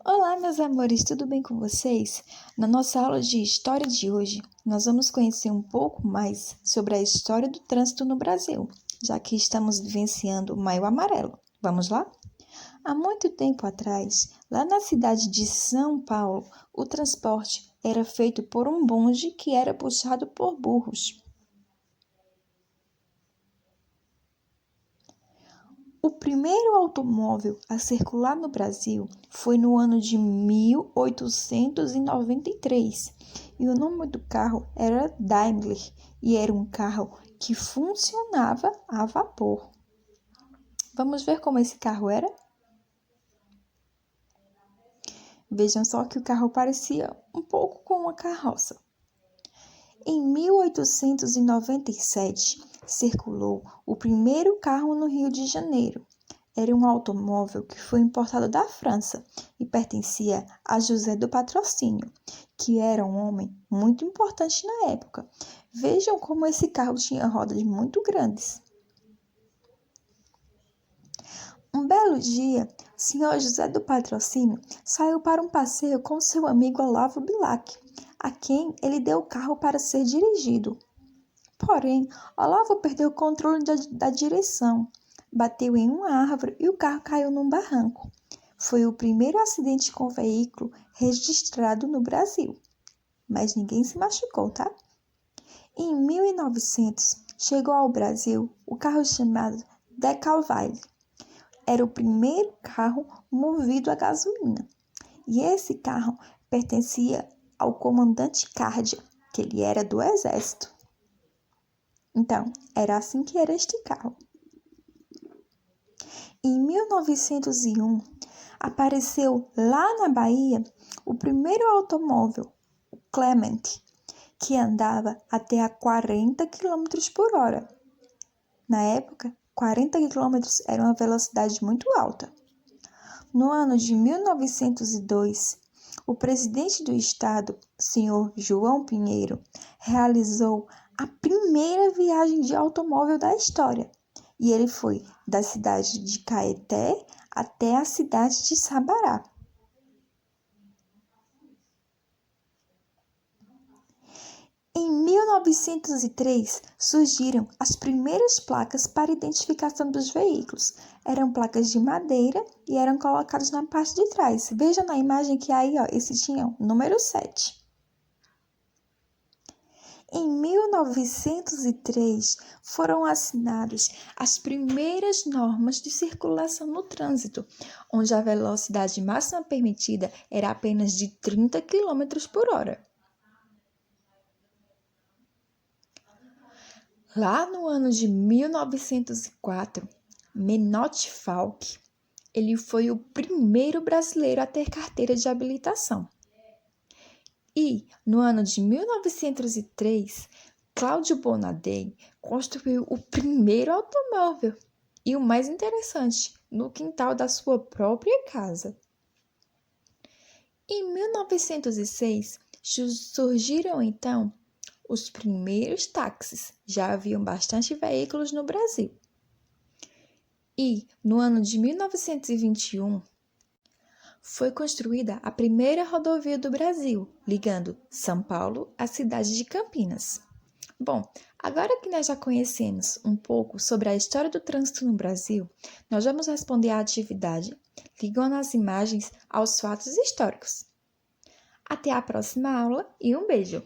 Olá, meus amores, tudo bem com vocês? Na nossa aula de História de hoje, nós vamos conhecer um pouco mais sobre a história do trânsito no Brasil, já que estamos vivenciando o Maio Amarelo. Vamos lá? Há muito tempo atrás, lá na cidade de São Paulo, o transporte era feito por um bonde que era puxado por burros. O primeiro automóvel a circular no Brasil foi no ano de 1893 e o nome do carro era Daimler e era um carro que funcionava a vapor. Vamos ver como esse carro era? Vejam só que o carro parecia um pouco com uma carroça. Em 1897, circulou o primeiro carro no Rio de Janeiro. Era um automóvel que foi importado da França e pertencia a José do Patrocínio, que era um homem muito importante na época. Vejam como esse carro tinha rodas muito grandes. Um belo dia, o senhor José do Patrocínio saiu para um passeio com seu amigo Olavo Bilac, a quem ele deu o carro para ser dirigido. Porém, Olavo perdeu o controle da direção, bateu em uma árvore e o carro caiu num barranco. Foi o primeiro acidente com veículo registrado no Brasil. Mas ninguém se machucou, tá? Em 1900, chegou ao Brasil o carro chamado Decalvale. Era o primeiro carro movido a gasolina. E esse carro pertencia ao comandante Cardia, que ele era do Exército. Então, era assim que era este carro. Em 1901, apareceu lá na Bahia o primeiro automóvel, o Clement, que andava até a 40 km por hora. Na época, 40 km era uma velocidade muito alta. No ano de 1902, o presidente do estado, senhor João Pinheiro, realizou a primeira viagem de automóvel da história. E ele foi da cidade de Caeté até a cidade de Sabará. Em 1903, surgiram as primeiras placas para identificação dos veículos. Eram placas de madeira e eram colocadas na parte de trás. Vejam na imagem que aí, esse tinha o número 7. Em 1903, foram assinadas as primeiras normas de circulação no trânsito, onde a velocidade máxima permitida era apenas de 30 km por hora. Lá no ano de 1904, Menotti Falck, ele foi o primeiro brasileiro a ter carteira de habilitação. E, no ano de 1903, Cláudio Bonadei construiu o primeiro automóvel e, o mais interessante, no quintal da sua própria casa. Em 1906, surgiram então os primeiros táxis. Já haviam bastante veículos no Brasil. E, no ano de 1921, foi construída a primeira rodovia do Brasil, ligando São Paulo à cidade de Campinas. Bom, agora que nós já conhecemos um pouco sobre a história do trânsito no Brasil, nós vamos responder à atividade ligando as imagens aos fatos históricos. Até a próxima aula e um beijo!